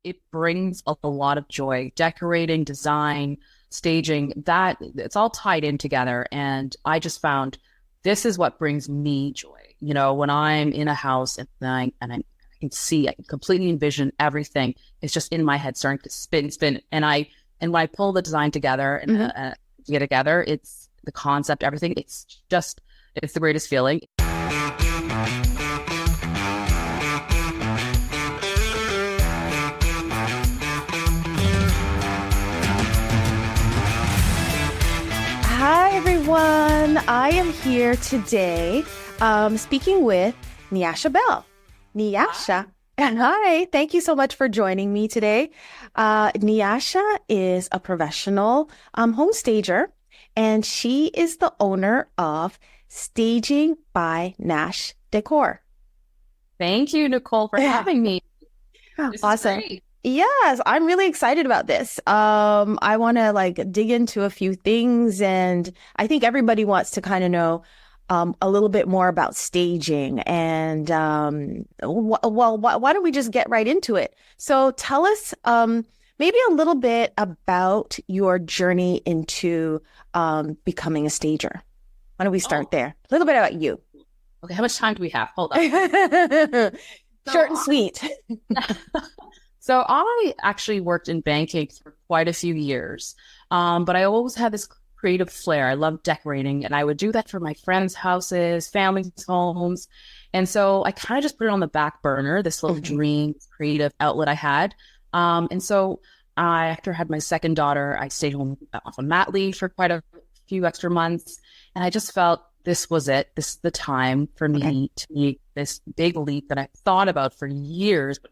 it brings a lot of joy. Decorating, design, staging, that it's all tied in together. And I just found this is what brings me joy. When I'm in a house and I can see, I can completely envision everything. It's just in my head starting to spin. And when I pull the design together and Mm-hmm. get together, it's the concept, everything. It's the greatest feeling. Hi, everyone. I am here today speaking with Niasha Bell. Niasha. And hi, thank you so much for joining me today. Niasha is a professional home stager, and she is the owner of Staging by Nash Decor. Thank you, Nicole, for having me. This is Awesome. great. Yes, I'm really excited about this. I want to dig into a few things, and I think everybody wants to kind of know a little bit more about staging. And why don't we just get right into it? So tell us maybe a little bit about your journey into becoming a stager. Why don't we start Oh, there? A little bit about you. okay. How much time do we have? Hold up. So Short and sweet. So I actually worked in banking for quite a few years, but I always had this creative flair. I love decorating, and I would do that for my friends' houses, families' homes. And so I kind of just put it on the back burner, this little Mhm. dream creative outlet I had. And so after I had my second daughter, I stayed home off on mat leave for quite a few extra months. And I just felt this was it. This is the time for Okay, me to make this big leap that I thought about for years, but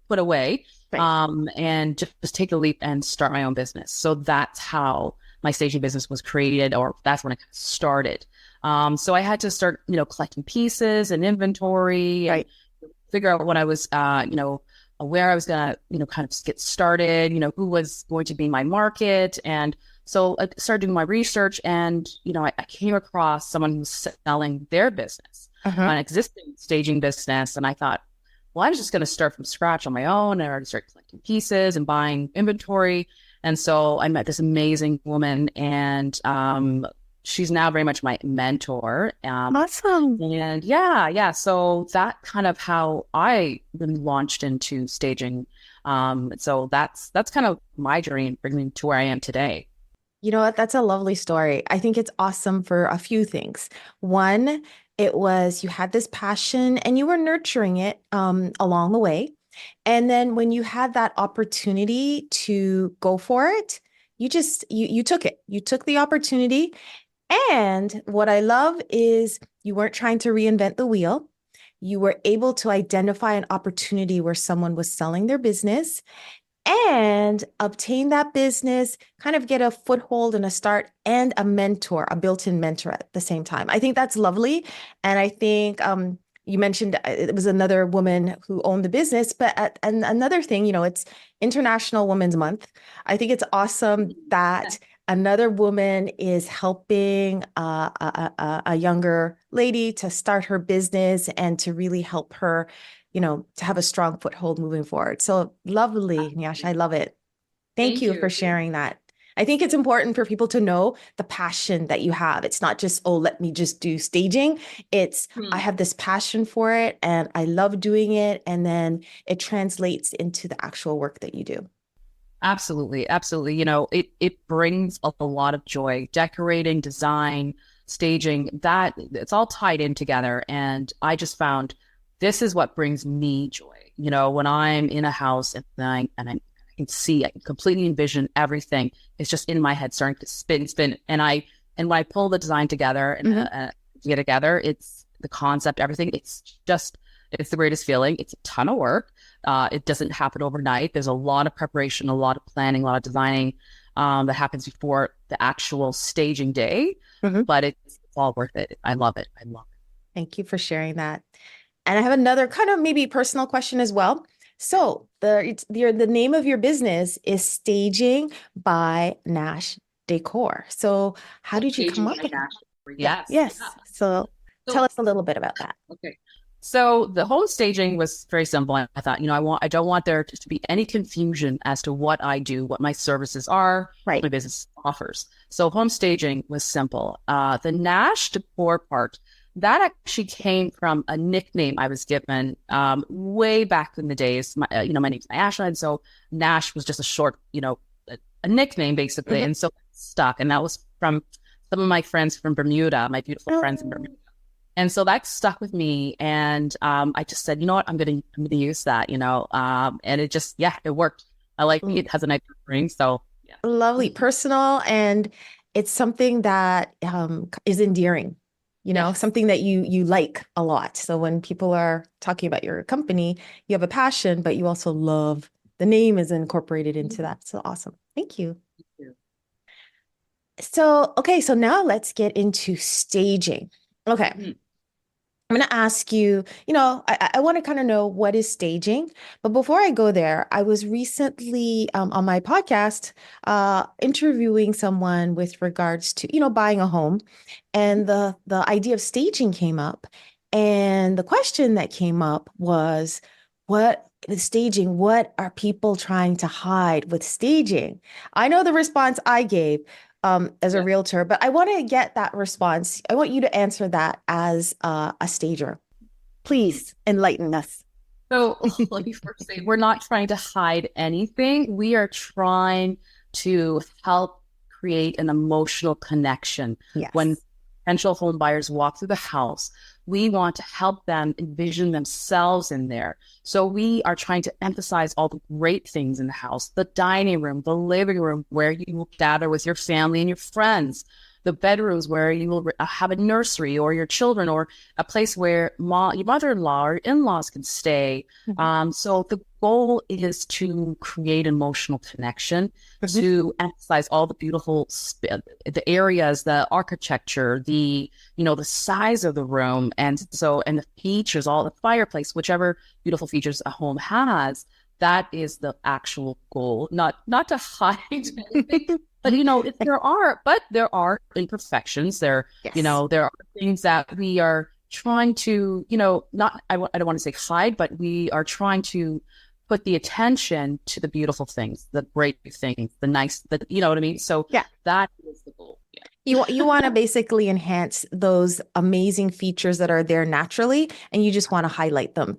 put away, right. and just take the leap and start my own business. So that's how my staging business was created, or that's when it started. So I had to start, collecting pieces and inventory and Right. figure out what I was, where I was going to, kind of get started, who was going to be my market. And so I started doing my research and, I came across someone who was selling their business, Uh-huh. an existing staging business. And I thought, well, I was just going to start from scratch on my own. I already started collecting pieces and buying inventory. And so I met this amazing woman, and she's now very much my mentor. Awesome. And yeah. So that kind of how I really launched into staging. So that's kind of my journey and bringing me to where I am today. You know what? That's a lovely story. I think it's awesome for a few things. One, it was you had this passion and you were nurturing it along the way. And then when you had that opportunity to go for it, you took it. You took the opportunity. And what I love is you weren't trying to reinvent the wheel. You were able to identify an opportunity where someone was selling their business and obtain that business, kind of get a foothold and a start and a mentor, a built-in mentor at the same time. I think that's lovely. And I think you mentioned it was another woman who owned the business, but and another thing, it's International Women's Month. I think it's awesome that another woman is helping a younger lady to start her business and to really help her to have a strong foothold moving forward. So lovely, Nyash. I love it. Thank Thank you for you. sharing that. I think it's important for people to know the passion that you have. It's not just, oh, let me just do staging. It's, I Hmm. have this passion for it and I love doing it. And then it translates into the actual work that you do. Absolutely, absolutely. It brings a lot of joy. Decorating, design, staging, that it's all tied in together. And I just found this is what brings me joy. When I'm in a house and I can see, I can completely envision everything. It's just in my head starting to spin. And when I pull the design together and Mhm. get together, it's the concept, everything. It's the greatest feeling. It's a ton of work. It doesn't happen overnight. There's a lot of preparation, a lot of planning, a lot of designing that happens before the actual staging day, Mhm. but it's all worth it. I love it. I love it. Thank you for sharing that. And I have another kind of maybe personal question as well. So the name of your business is Staging by Nash Decor. So how did you come Staging up by with that? Nash. Yeah, Yes. Yeah. yes. So tell So, us a little bit about that. okay. So the home staging was very simple. I thought, I don't want there to be any confusion as to what I do, what my services are, what Right. my business offers. So home staging was simple. The Nash Decor part, that actually came from a nickname I was given way back in the days. My name's Niasha, and so Nash was just a short, a nickname basically, Mhm. and so it stuck. And that was from some of my friends from Bermuda, my beautiful friends in Oh, Bermuda. And so that stuck with me. And I just said, you know what, I'm gonna use that, and it just, yeah, it worked. I like l- it has a nice ring. So yeah. lovely, personal, and it's something that is endearing, Yes. something that you like a lot. So when people are talking about your company, you have a passion, but you also love the name is incorporated into that. So awesome. Thank you. So, okay, so now let's get into staging. Okay. Mhm. I'm going to ask you, I want to kind of know what is staging. But before I go there, I was recently on my podcast interviewing someone with regards to, buying a home. And the idea of staging came up. And the question that came up was, what with staging, what are people trying to hide with staging? I know the response I gave as a Yeah. realtor, but I want to get that response. I want you to answer that as a stager. Please enlighten us. So let me first say, we're not trying to hide anything. We are trying to help create an emotional connection. When Yes. potential home buyers walk through the house, we want to help them envision themselves in there. So we are trying to emphasize all the great things in the house, the dining room, the living room, where you will gather with your family and your friends, the bedrooms where you will have a nursery or your children, or a place where your mother-in-law or in-laws can stay. Mhm. So the goal is to create emotional connection, Mhm. to emphasize all the beautiful the areas, the architecture, the size of the room, and the features, all the fireplace, whichever beautiful features a home has. That is the actual goal, not to hide anything. But there are imperfections. Yes. There are things that we are trying to, not I don't want to say hide, but we are trying to put the attention to the beautiful things, the great things, the nice, you know what I mean? So Yeah. that is the goal. Yeah. You want to basically enhance those amazing features that are there naturally, and you just want to highlight them.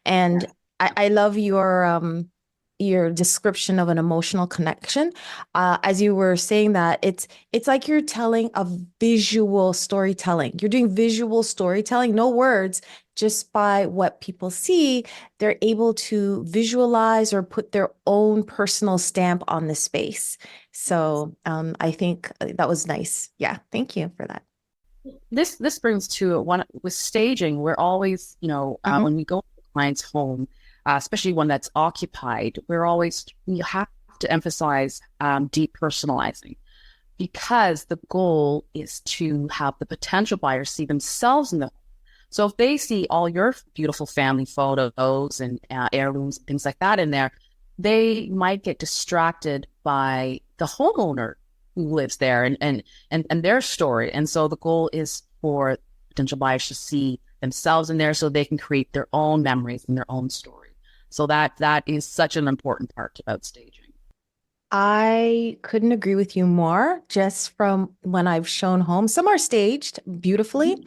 And Yes. I love your description of an emotional connection. As you were saying that, it's like you're telling a visual storytelling. You're doing visual storytelling, no words, just by what people see, they're able to visualize or put their own personal stamp on the space. Yes. So I think that was nice. Yeah, thank you for that. This brings to one with staging. We're always, Mhm. when we go to the client's home, especially one that's occupied, you have to emphasize depersonalizing, because the goal is to have the potential buyer see themselves in the home. So if they see all your beautiful family photos and heirlooms and things like that in there, they might get distracted by the homeowner who lives there, and their story. And so the goal is for potential buyers to see themselves in there so they can create their own memories and their own story. So that is such an important part about staging. I couldn't agree with you more just from when I've shown homes. Some are staged beautifully, Mhm.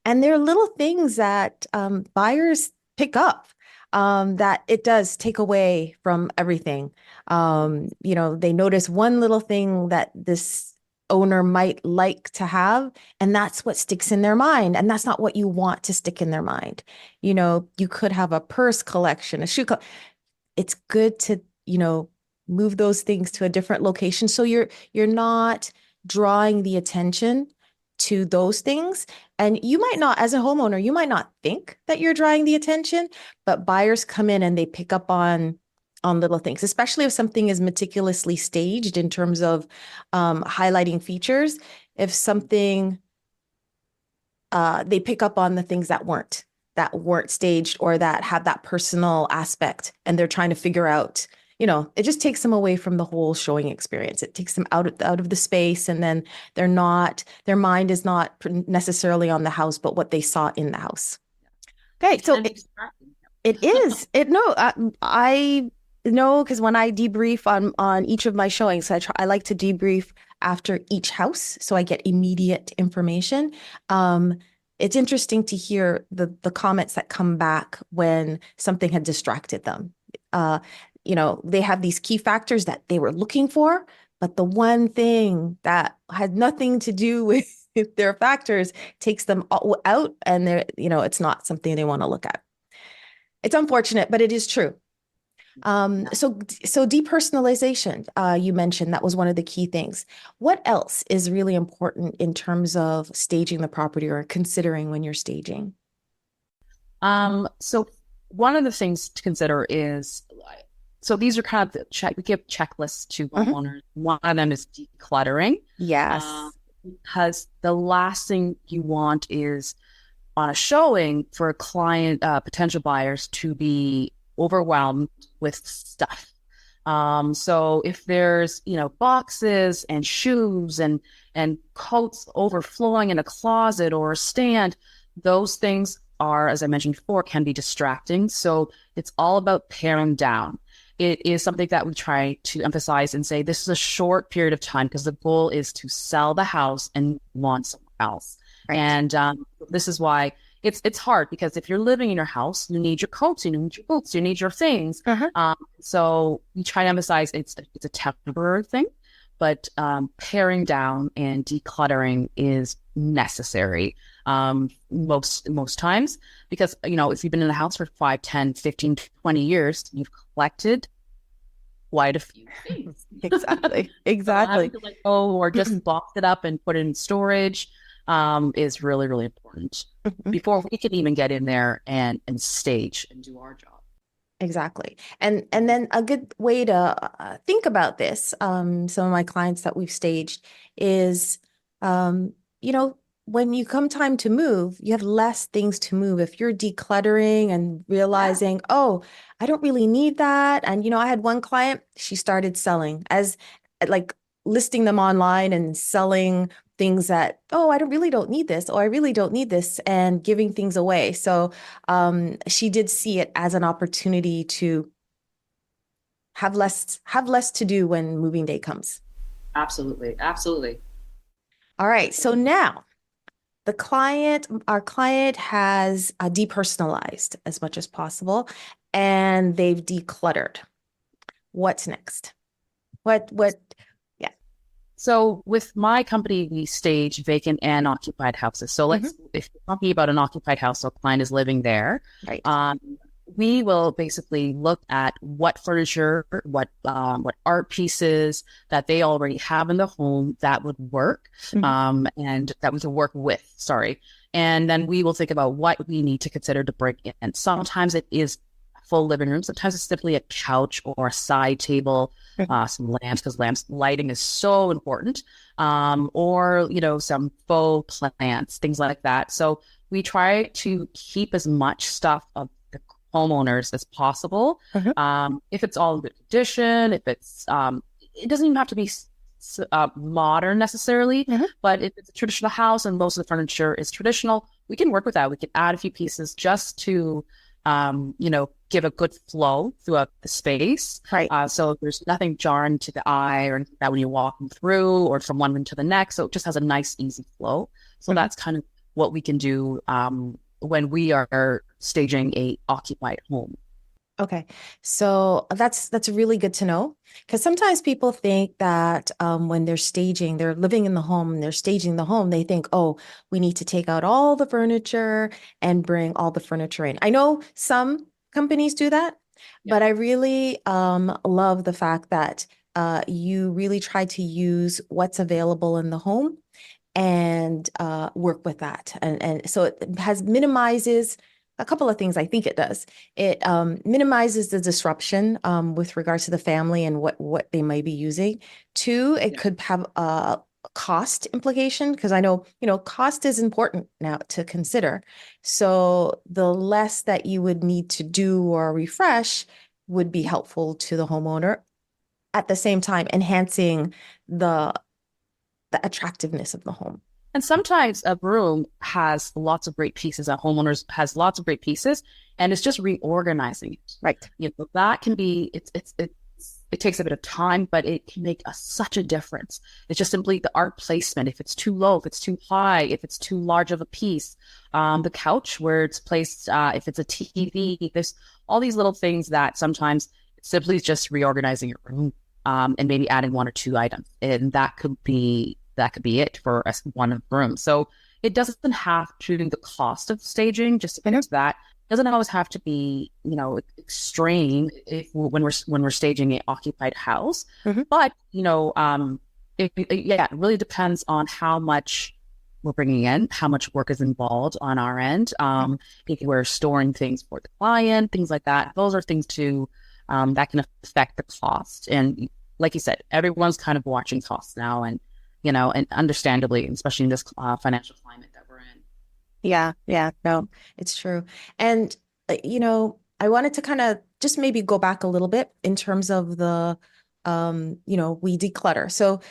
and there are little things that buyers pick up that it does take away from everything. They notice one little thing that this owner might like to have, and that's what sticks in their mind. And that's not what you want to stick in their mind. You could have a purse collection, a it's good to, move those things to a different location. So you're not drawing the attention to those things. And you might not, as a homeowner, you might not think that you're drawing the attention, but buyers come in and they pick up on little things, especially if something is meticulously staged in terms of highlighting features. If something they pick up on the things that weren't staged or that have that personal aspect, and they're trying to figure out, it just takes them away from the whole showing experience. It takes them out of the space, and then their mind is not necessarily on the house but what they saw in the house. Okay, It so can be distracting. it is. It no, I know because when I debrief on each of my showings, I like to debrief after each house, so I get immediate information. Um, it's interesting to hear the comments that come back when something had distracted them. Uh, they have these key factors that they were looking for, but the one thing that had nothing to do with their factors takes them out, and it's not something they want to look at. It's unfortunate, but it is true. Yeah. So depersonalization, you mentioned that was one of the key things. What else is really important in terms of staging the property or considering when you're staging? So one of the things to consider is so these are kind of the we give checklists to Mhm. homeowners. One of them is decluttering, uh, Yes. because the last thing you want is on a showing for a client, potential buyers to be overwhelmed with stuff. So if there's, boxes and shoes and coats overflowing in a closet or a stand, those things are, as I mentioned before, can be distracting. So it's all about paring down. It is something that we try to emphasize and say this is a short period of time because the goal is to sell the house and want somewhere else. Right. And this is why it's hard because if you're living in your house, you need your coats, you need your boots, you need your things. Uh-huh. So we try to emphasize it's a temporary thing, but paring down and decluttering is necessary most times because if you've been in the house for 5, 10, 15, 20 years, you've collected quite a few things. Exactly. So having Exactly. to let go or just box it up and put it in storage is really, really important before we can even get in there and stage and do our job. Exactly. And then a good way to think about this, some of my clients that we've staged is, um, you know, when you come time to move, you have less things to move. If you're decluttering and Yeah. realizing, oh, I don't really need that. And, I had one client, she started selling as like listing them online and selling things that, oh, I don't need this, or I really don't need this, and giving things away. So she did see it as an opportunity to have less to do when moving day comes. Absolutely. Absolutely. All right, so now our client has depersonalized as much as possible, and they've decluttered. What's next? What? Yeah. So with my company, we stage vacant and occupied houses. So Mhm. if you're talking about an occupied house, so a client is living there, Right. um, we will basically look at what furniture, what art pieces that they already have in the home that would work, Mhm. and that we can work with. Sorry, and then we will think about what we need to consider to bring in. Sometimes it is a full living room. Sometimes it's simply a couch or a side table, Mhm. some lamps because lamps lighting is so important, or some faux plants, things like that. So we try to keep as much stuff of the homeowners as possible. Mhm. If it's all in good condition, if it's it doesn't even have to be modern necessarily, Mhm. but if it's a traditional house and most of the furniture is traditional, we can work with that. We can add a few pieces just to give a good flow throughout the space. Right. So there's nothing jarring to the eye or anything that when you're walking through or from one room to the next. So it just has a nice, easy flow. So Mhm. that's kind of what we can do when we are staging a occupied home. Okay, so that's really good to know because sometimes people think that when they're staging, they're living in the home and they're staging the home, they think, oh, we need to take out all the furniture and bring all the furniture in. I know some companies do that, Yeah. but I really love the fact that you really try to use what's available in the home and work with that. And so it has minimizes a couple of things. I think it does. It minimizes the disruption with regards to the family and what they might be using. Two, it Yeah. could have a cost implication because I know, cost is important now to consider. So the less that you would need to do or refresh would be helpful to the homeowner, at the same time enhancing the the attractiveness of the home. And sometimes a room has lots of great pieces. A homeowner has lots of great pieces, and it's just reorganizing it. Right. That can be it takes a bit of time, but it can make such a difference. It's just simply the art placement. If it's too low, if it's too high, if it's too large of a piece, the couch where it's placed, if it's a TV, there's all these little things that sometimes simply just reorganizing your room, and maybe adding one or two items, and that could be it for one room. So it doesn't have to be the cost of staging, just because that doesn't always have to be, extreme if when we're staging an occupied house. Mm-hmm. But it really depends on how much we're bringing in, how much work is involved on our end. If we're storing things for the client, things like that, those are things too that can affect the cost. And like you said, everyone's kind of watching costs now, and and understandably, especially in this financial climate that we're in. Yeah, no, it's true. And, I wanted to kind of just maybe go back a little bit in terms of the, we declutter. So,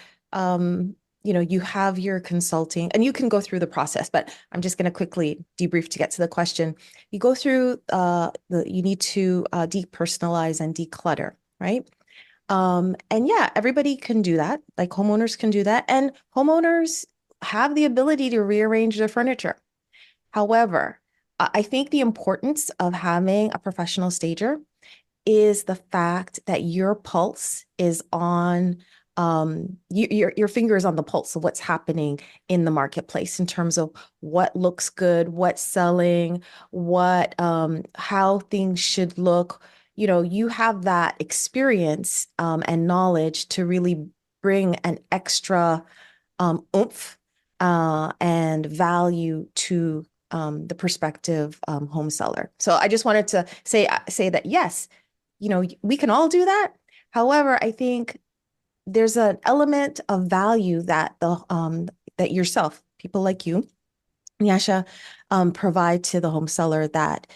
you have your consulting and you can go through the process, but I'm just going to quickly debrief to get to the question. You go through, you need to depersonalize and declutter, right? And yeah, everybody can do that. Like homeowners can do that. And homeowners have the ability to rearrange their furniture. However, I think the importance of having a professional stager is the fact that your pulse is on, your finger is on the pulse of what's happening in the marketplace in terms of what looks good, what's selling, how things should look. You have that experience and knowledge to really bring an extra oomph and value to the prospective home seller. So I just wanted to say that yes, we can all do that. However, I think there's an element of value that that yourself, people like you, Niasha, provide to the home seller that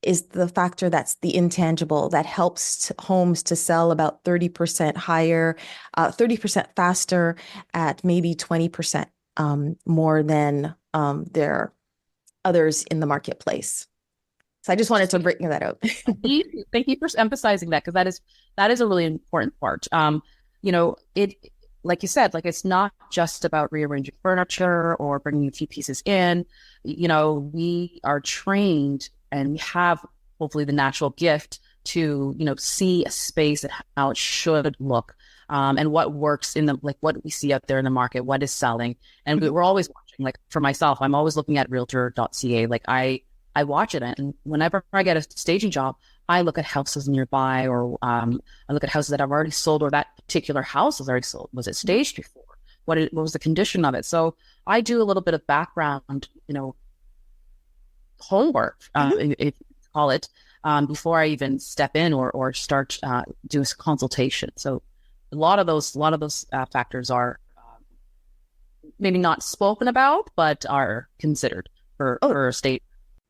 is the factor that's the intangible that helps homes to sell about 30% higher, 30% faster at maybe 20% more than their others in the marketplace. So I just wanted to bring that out. Thank you for emphasizing that, because that is a really important part. It, like you said, like it's not just about rearranging furniture or bringing a few pieces in. We are trained and we have hopefully the natural gift to see a space and how it should look, and what works what we see out there in the market, what is selling, and we're always watching. Like for myself, I'm always looking at realtor.ca. Like I watch it, and whenever I get a staging job, I look at houses nearby, or I look at houses that have already sold, or that particular house has already sold. Was it staged before? What was the condition of it? So I do a little bit of background, homework, if you call it, before I even step in or start doing a consultation. So a lot of those factors are maybe not spoken about, but are considered for a state.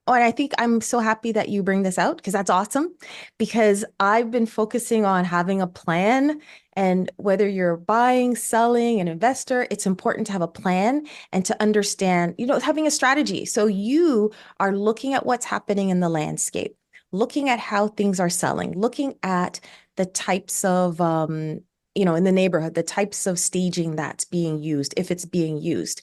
Oh, and I think I'm so happy that you bring this out because that's awesome. Because I've been focusing on having a plan, and whether you're buying, selling, an investor, it's important to have a plan and to understand, having a strategy. So you are looking at what's happening in the landscape, looking at how things are selling, looking at the types of, in the neighborhood, the types of staging that's being used, if it's being used.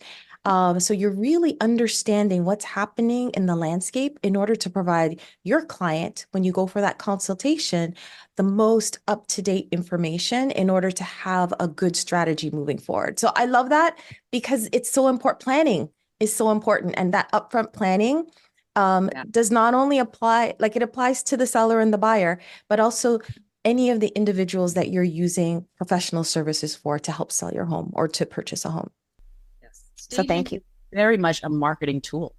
So you're really understanding what's happening in the landscape in order to provide your client, when you go for that consultation, the most up-to-date information in order to have a good strategy moving forward. So I love that because it's so important. Planning is so important. And that upfront planning does not only apply, like it applies to the seller and the buyer, but also any of the individuals that you're using professional services for to help sell your home or to purchase a home. So thank you. Very much a marketing tool.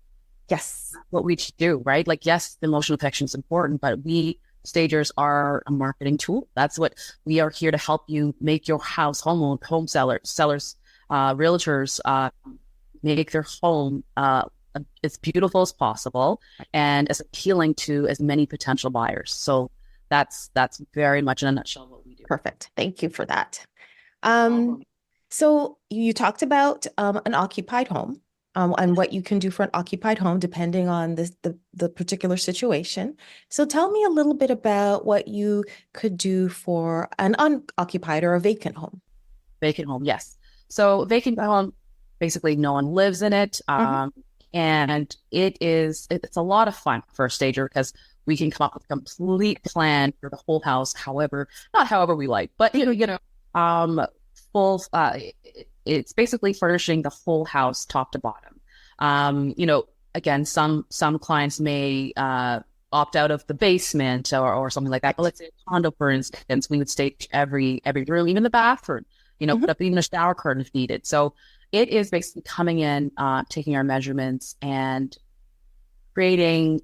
Yes. What we do, right? Like, yes, the emotional connection is important, but we stagers are a marketing tool. That's what we are here to help you make your house, home sellers, realtors, make their home as beautiful as possible and as appealing to as many potential buyers. So that's very much in a nutshell what we do. Perfect. Thank you for that. So you talked about an occupied home, and what you can do for an occupied home depending on the particular situation. So tell me a little bit about what you could do for an unoccupied or a vacant home. Vacant home, yes. So vacant home, basically no one lives in it. Mhm. And it's a lot of fun for a stager because we can come up with a complete plan for the whole house, however, not however we like, but full it's basically furnishing the whole house top to bottom. Again, some clients may opt out of the basement or something like that. But let's say a condo, for instance, we would stage every room, even the bathroom, Mhm. put up even a shower curtain if needed. So it is basically coming in, taking our measurements and creating,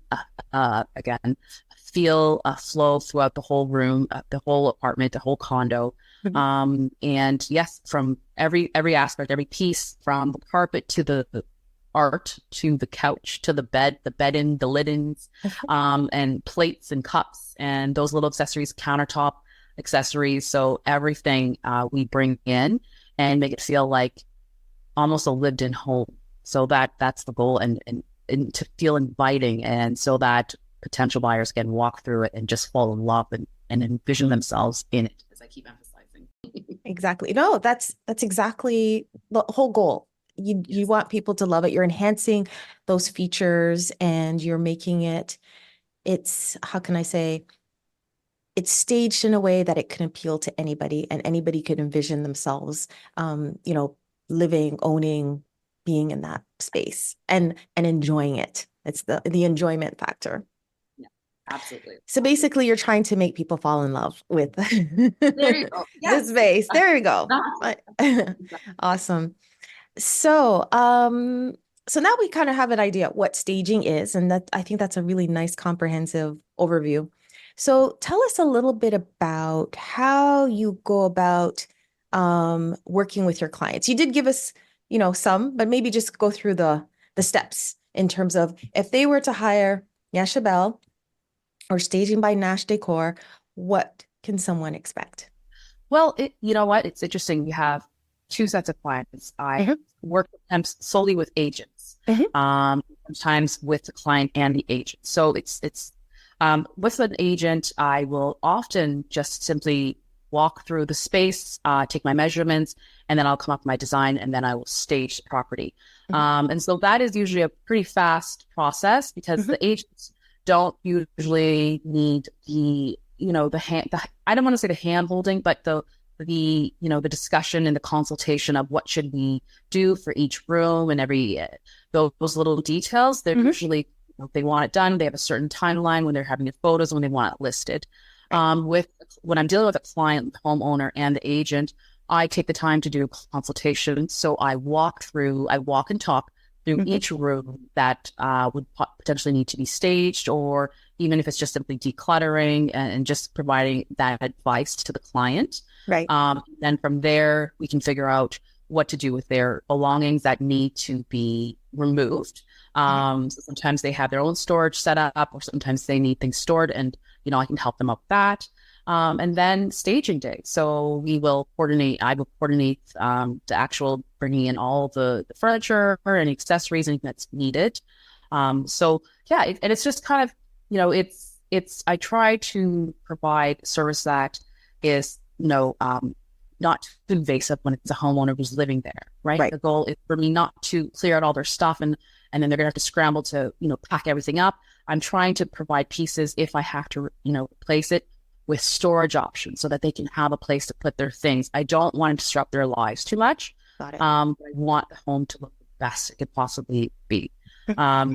again, feel a flow throughout the whole room, the whole apartment, the whole condo. Mhm. And yes, from every aspect, every piece, from the carpet to the art to the couch to the bedding, the linens, and plates and cups and those little accessories, countertop accessories. So everything we bring in and make it feel like almost a lived-in home. So that's the goal, and to feel inviting, and so that potential buyers can walk through it and just fall in love and envision themselves in it, as I keep emphasizing. Exactly. No, that's exactly the whole goal. You Yes. want people to love it. You're enhancing those features and you're making it, it's, how can I say, it's staged in a way that it can appeal to anybody and anybody could envision themselves, um, you know, living, owning, being in that space and enjoying it. It's the enjoyment factor. Yeah, absolutely. So basically, you're trying to make people fall in love with There you go. the Yes. space. There we go. Awesome. So, so now we kind of have an idea what staging is, and that I think that's a really nice comprehensive overview. So tell us a little bit about how you go about working with your clients. You did give us, some, but maybe just go through the steps in terms of if they were to hire Niasha Bell or staging by Nash Decor, what can someone expect? Well, you know what? It's interesting. You have two sets of clients. I Mhm. work sometimes solely with agents, Mhm. sometimes with the client and the agent. So it's with an agent, I will often just simply walk through the space, take my measurements, and then I'll come up with my design, and then I will stage the property. Mhm. And so that is usually a pretty fast process because Mhm. the agents don't usually need the hand. I don't want to say the hand holding, but the discussion and the consultation of what should we do for each room and every those little details. They're Mhm. usually, if they want it done, they have a certain timeline when they're having the photos, when they want it listed. Right. With when I'm dealing with a client, the homeowner, and the agent, I take the time to do consultation. So I walk and talk through Mhm. each room that would potentially need to be staged, or even if it's just simply decluttering and just providing that advice to the client. Right. Then from there, we can figure out what to do with their belongings that need to be removed. Mhm. So sometimes they have their own storage set up, or sometimes they need things stored, and I can help them out with that. And then staging day. So I will coordinate the actual bringing in all the furniture and accessories and that's needed. So yeah, and it's just kind of, I try to provide service that is, not too invasive when it's a homeowner who's living there, right? Right. The goal is for me not to clear out all their stuff and then they're gonna have to scramble to, pack everything up. I'm trying to provide pieces if I have to, replace it with storage options so that they can have a place to put their things. I don't want to disrupt their lives too much. Got it. But I want the home to look the best it could possibly be.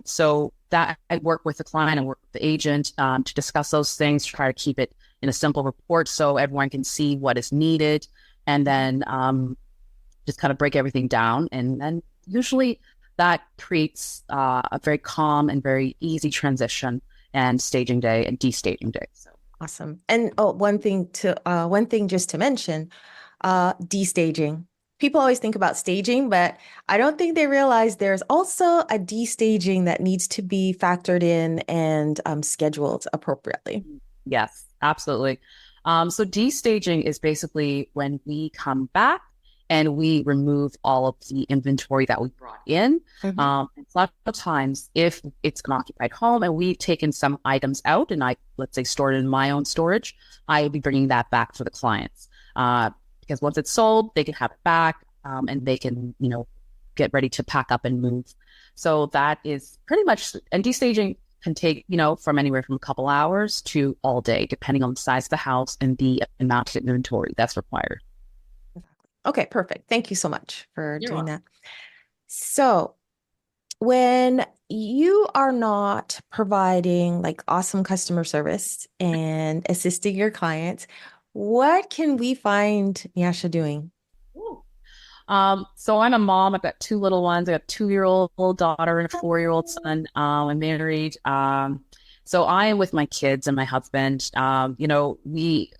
So that I work with the client, I work with the agent to discuss those things, try to keep it in a simple report so everyone can see what is needed, and then just kind of break everything down. And then usually that creates a very calm and very easy transition and staging day and destaging day. So Awesome. And oh, one thing just to mention, destaging. People always think about staging, but I don't think they realize there's also a destaging that needs to be factored in and scheduled appropriately. yes, absolutely. So destaging is basically when we come back and we remove all of the inventory that we brought in. Mhm. A lot of times, if it's an occupied home and we've taken some items out and let's say, stored it in my own storage, I will be bringing that back for the clients. Because once it's sold, they can have it back, and they can, get ready to pack up and move. So that is pretty much, and destaging can take, from anywhere from a couple hours to all day, depending on the size of the house and the amount of inventory that's required. Okay, perfect. Thank you so much for You're doing welcome. that. So when you are not providing like awesome customer service and assisting your clients, what can we find Niasha doing? Ooh. So I'm a mom. I've got two little ones. I got a 2-year-old daughter and a 4-year-old son. I'm married. So I am with my kids and my husband. We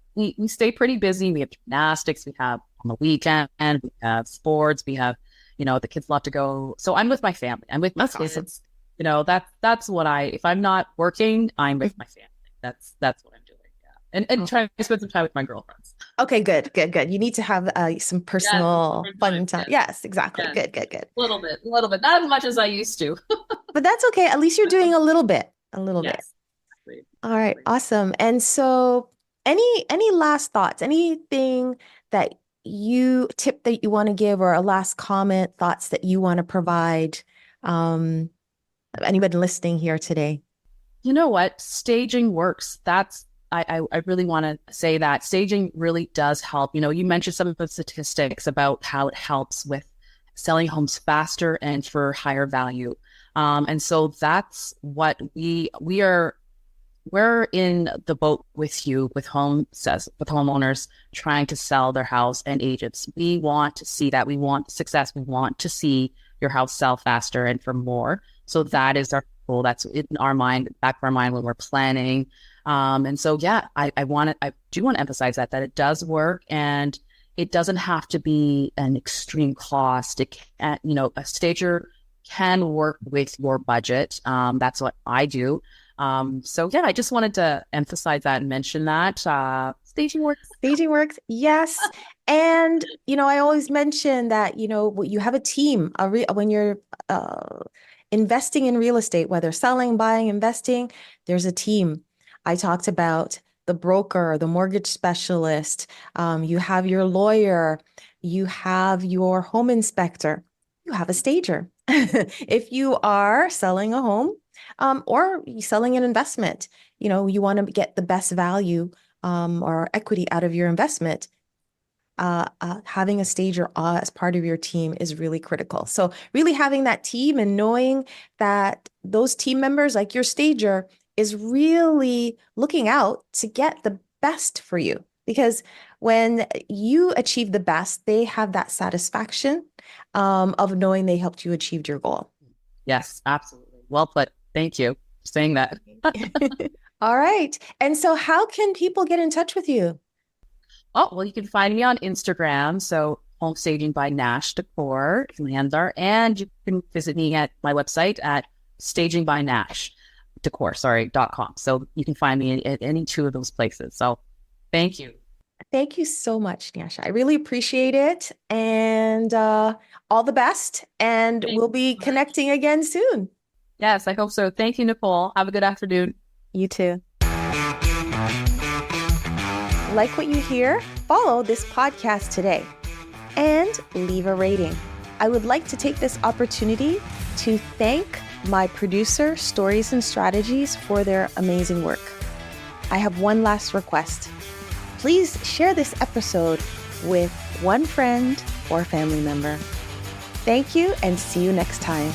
stay pretty busy. We have gymnastics. We have on the weekend. We have sports. We have, the kids love to go. So I'm with my family. I'm with my That's kids. awesome. That's what if I'm not working, I'm with my family. That's what I'm doing. Yeah. And trying to spend some time with my girlfriends. Okay, good, good, good. You need to have some Yes, personal fun time. Yes, exactly. yes. Good, good, good. A little bit, not as much as I used to. But that's okay. At least you're doing a little bit, a little bit. Yes. Exactly. All right, awesome. And so any last thoughts, anything that tip that you want to give or a last comment, thoughts that you want to provide anybody listening here today? You know what? Staging works. I really want to say that staging really does help. You mentioned some of the statistics about how it helps with selling homes faster and for higher value. And so that's what we're in the boat with you, with homeowners trying to sell their house and agents. We want to see that. We want success. We want to see your house sell faster and for more. So that is our goal. That's in our mind, back of our mind when we're planning. And so, yeah, I do want to emphasize that it does work, and it doesn't have to be an extreme cost. It can, a stager can work with your budget. That's what I do. So yeah, I just wanted to emphasize that and mention that staging works. Staging works, yes. And I always mention that you have a team. When you're investing in real estate, whether selling, buying, investing, there's a team. I talked about the broker, the mortgage specialist. You have your lawyer. You have your home inspector. You have a stager. If you are selling a home, or selling an investment, you want to get the best value or equity out of your investment. Having a stager as part of your team is really critical. So really having that team and knowing that those team members, like your stager, is really looking out to get the best for you. Because when you achieve the best, they have that satisfaction of knowing they helped you achieve your goal. Yes, absolutely. Well put. Thank you for saying that. All right. And so how can people get in touch with you? Oh, well, you can find me on Instagram. So Home Staging by Nash Decor, and you can visit me at my website at stagingbynashdecor.com. So you can find me at any two of those places. So thank you. Thank you so much, Niasha. I really appreciate it. And all the best. And we'll be connecting again soon. Yes, I hope so. Thank you, Nicole. Have a good afternoon. You too. Like what you hear? Follow this podcast today and leave a rating. I would like to take this opportunity to thank my producer, Stories and Strategies, for their amazing work. I have one last request. Please share this episode with one friend or family member. Thank you, and see you next time.